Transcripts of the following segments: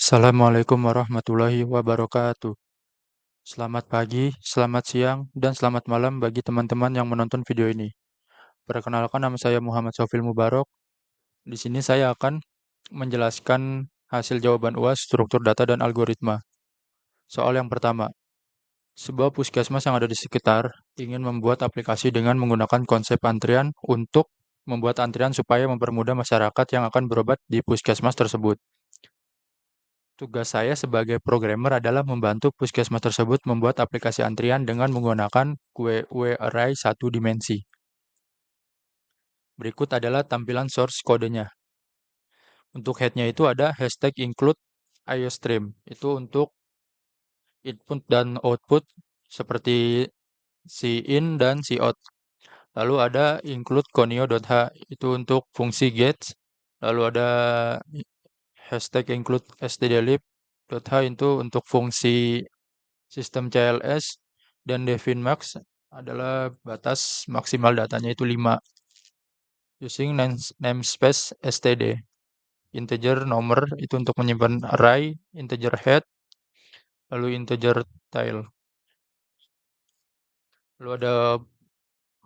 Assalamualaikum warahmatullahi wabarakatuh. Selamat pagi, selamat siang, dan selamat malam bagi teman-teman yang menonton video ini. Perkenalkan nama saya Muhammad Sofil Mubarok. Di sini saya akan menjelaskan hasil jawaban UAS, struktur data, dan algoritma. Soal yang pertama, sebuah puskesmas yang ada di sekitar ingin membuat aplikasi dengan menggunakan konsep antrian untuk membuat antrian supaya mempermudah masyarakat yang akan berobat di puskesmas tersebut. Tugas saya sebagai programmer adalah membantu puskesmas tersebut membuat aplikasi antrian dengan menggunakan QW Array satu dimensi. Berikut adalah tampilan source kodenya. Untuk headnya itu ada hashtag include iostream. Itu untuk input dan output seperti in dan out. Lalu ada include conio.h. Itu untuk fungsi gets. Lalu ada hashtag include stdlib.h itu untuk fungsi sistem CLS, dan define max adalah batas maksimal datanya itu 5 using namespace std. Integer nomor itu untuk menyimpan array, integer head, lalu integer tail. Lalu ada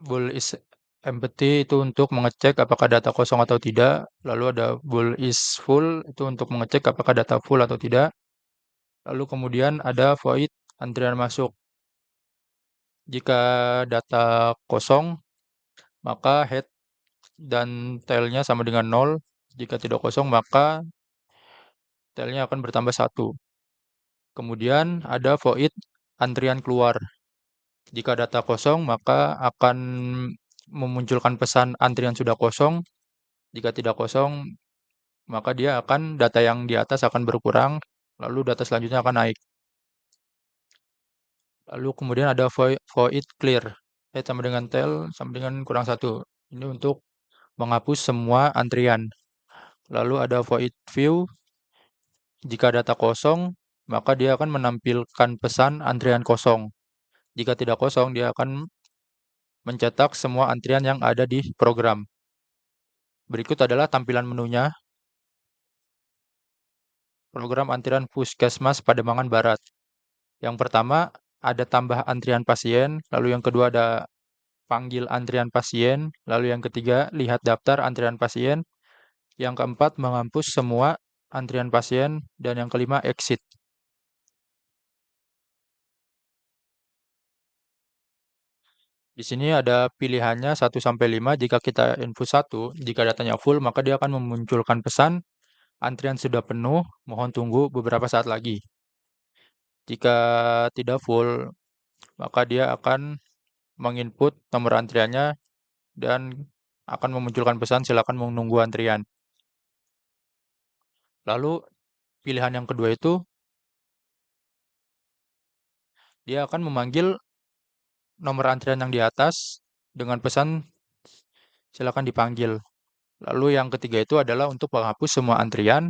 bool is empty itu untuk mengecek apakah data kosong atau tidak. Lalu ada bool is full itu untuk mengecek apakah data full atau tidak. Lalu kemudian ada void antrian masuk. Jika data kosong, maka head dan tailnya sama dengan 0. Jika tidak kosong, maka tailnya akan bertambah 1. Kemudian ada void antrian keluar. Jika data kosong, maka akan memunculkan pesan antrian sudah kosong. Jika tidak kosong, maka data yang di atas akan berkurang, lalu data selanjutnya akan naik. Lalu kemudian ada void clear. Head sama dengan tail sama dengan kurang 1. Ini untuk menghapus semua antrian. Lalu ada void view. Jika data kosong, maka dia akan menampilkan pesan antrian kosong. Jika tidak kosong, dia akan mencetak semua antrian yang ada di program. Berikut adalah tampilan menunya. Program antrian Puskesmas Pademangan Barat. Yang pertama, ada tambah antrian pasien. Lalu yang kedua ada panggil antrian pasien. Lalu yang ketiga, lihat daftar antrian pasien. Yang keempat, menghapus semua antrian pasien. Dan yang kelima, exit. Di sini ada pilihannya 1-5. Jika kita input 1, jika datanya full, maka dia akan memunculkan pesan antrian sudah penuh, mohon tunggu beberapa saat lagi. Jika tidak full, maka dia akan menginput nomor antriannya dan akan memunculkan pesan silakan menunggu antrian. Lalu pilihan yang kedua itu dia akan memanggil nomor antrian yang di atas dengan pesan silakan dipanggil. Lalu yang ketiga itu adalah untuk menghapus semua antrian.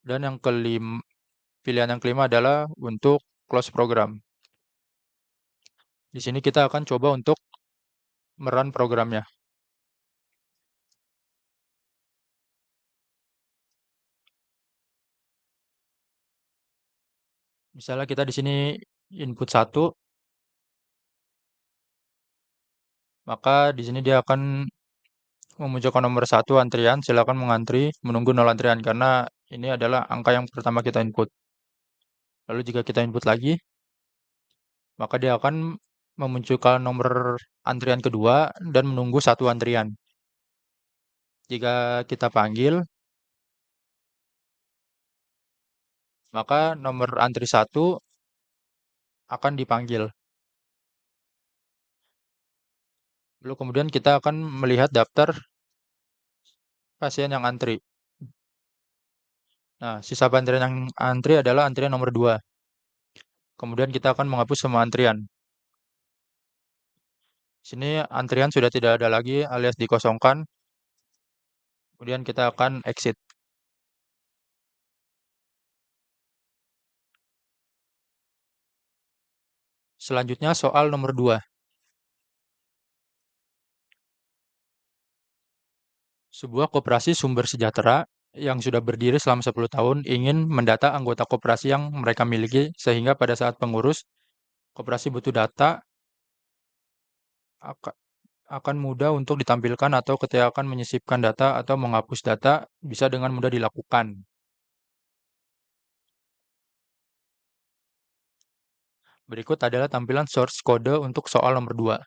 Dan pilihan yang kelima adalah untuk close program. Di sini kita akan coba untuk merun programnya. Misalnya kita di sini input 1, maka di sini dia akan memunculkan nomor 1 antrian, silakan mengantri, menunggu 0 antrian karena ini adalah angka yang pertama kita input. Lalu jika kita input lagi, maka dia akan memunculkan nomor antrian kedua dan menunggu 1 antrian. Jika kita panggil, maka nomor antri 1 akan dipanggil. Lalu kemudian kita akan melihat daftar pasien yang antri. Nah, sisa antrian yang antri adalah antrian nomor 2. Kemudian kita akan menghapus semua antrian. Sini antrian sudah tidak ada lagi alias dikosongkan. Kemudian kita akan exit. Selanjutnya soal nomor 2. Sebuah koperasi sumber sejahtera yang sudah berdiri selama 10 tahun ingin mendata anggota koperasi yang mereka miliki sehingga pada saat pengurus koperasi butuh data aka akan mudah untuk ditampilkan atau ketika akan menyisipkan data atau menghapus data bisa dengan mudah dilakukan. Berikut adalah tampilan source kode untuk soal nomor 2.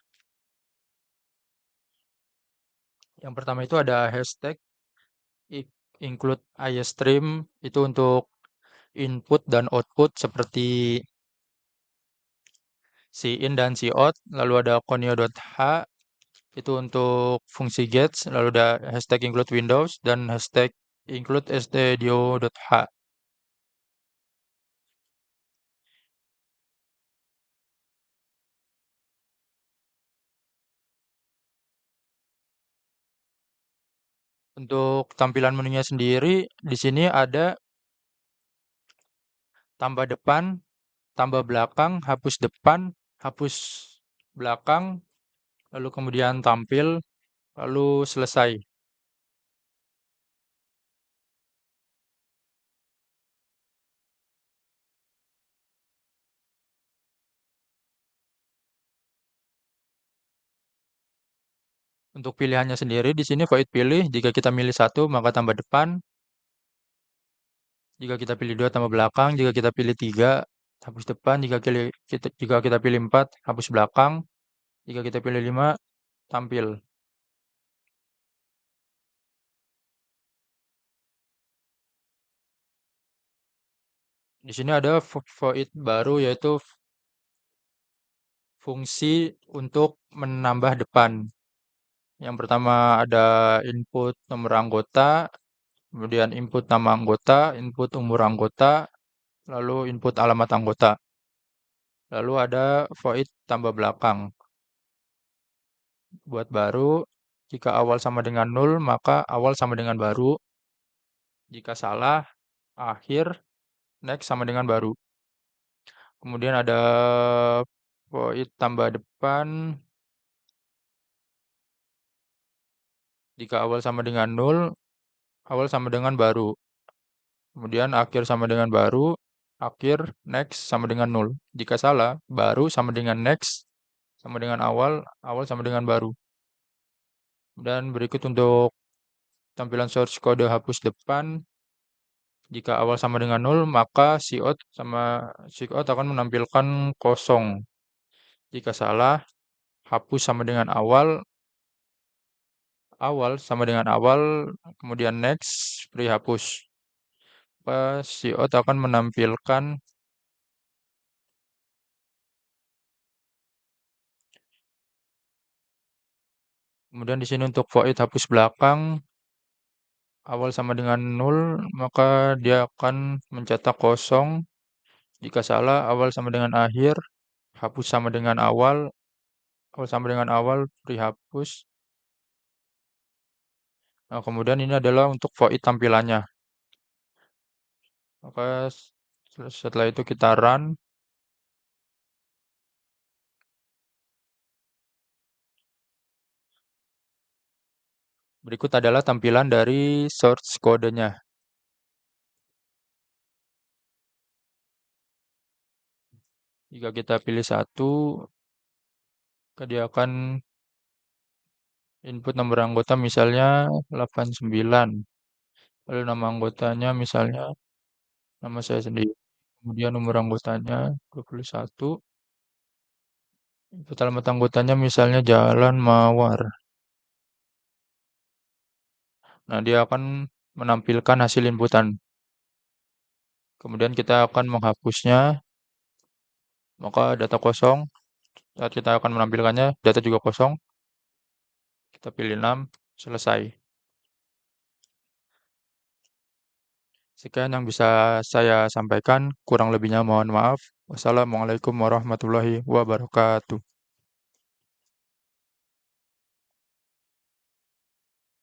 Yang pertama itu ada hashtag include iStream itu untuk input dan output seperti in dan out. Lalu ada conio.h itu untuk fungsi gets, lalu ada hashtag include Windows dan hashtag include stdio.h. Untuk tampilan menunya sendiri, di sini ada tambah depan, tambah belakang, hapus depan, hapus belakang, lalu kemudian tampil, lalu selesai. Untuk pilihannya sendiri di sini void pilih, jika kita milih satu maka tambah depan, jika kita pilih dua tambah belakang, jika kita pilih tiga hapus depan, jika kita pilih empat hapus belakang, jika kita pilih lima tampil. Di sini ada void baru yaitu fungsi untuk menambah depan. Yang pertama ada input nomor anggota, kemudian input nama anggota, input umur anggota, lalu input alamat anggota. Lalu ada void tambah belakang. Buat baru, jika awal sama dengan nol, maka awal sama dengan baru. Jika salah, akhir, next sama dengan baru. Kemudian ada void tambah depan, jika awal sama dengan nol, awal sama dengan baru. Kemudian akhir sama dengan baru, akhir, next sama dengan nol. Jika salah, baru sama dengan next, sama dengan awal, awal sama dengan baru. Dan berikut untuk tampilan source kode hapus depan. Jika awal sama dengan nol, maka cout akan menampilkan kosong. Jika salah, hapus sama dengan awal, awal sama dengan awal, kemudian next, beri hapus. Cout akan menampilkan. Kemudian di sini untuk void hapus belakang, awal sama dengan nol, maka dia akan mencetak kosong. Jika salah, awal sama dengan akhir, hapus sama dengan awal sama dengan awal, beri hapus. Nah, kemudian ini adalah untuk void tampilannya. Maka setelah itu kita run. Berikut adalah tampilan dari source kodenya. Jika kita pilih satu, maka dia akan input nomor anggota misalnya 89. Lalu nama anggotanya misalnya nama saya sendiri. Kemudian nomor anggotanya 21. Input alamat anggotanya misalnya Jalan Mawar. Nah, dia akan menampilkan hasil inputan. Kemudian kita akan menghapusnya, maka data kosong. Saat kita akan menampilkannya, data juga kosong. Kita pilih 6, selesai. Sekian yang bisa saya sampaikan, kurang lebihnya mohon maaf. Wassalamualaikum warahmatullahi wabarakatuh.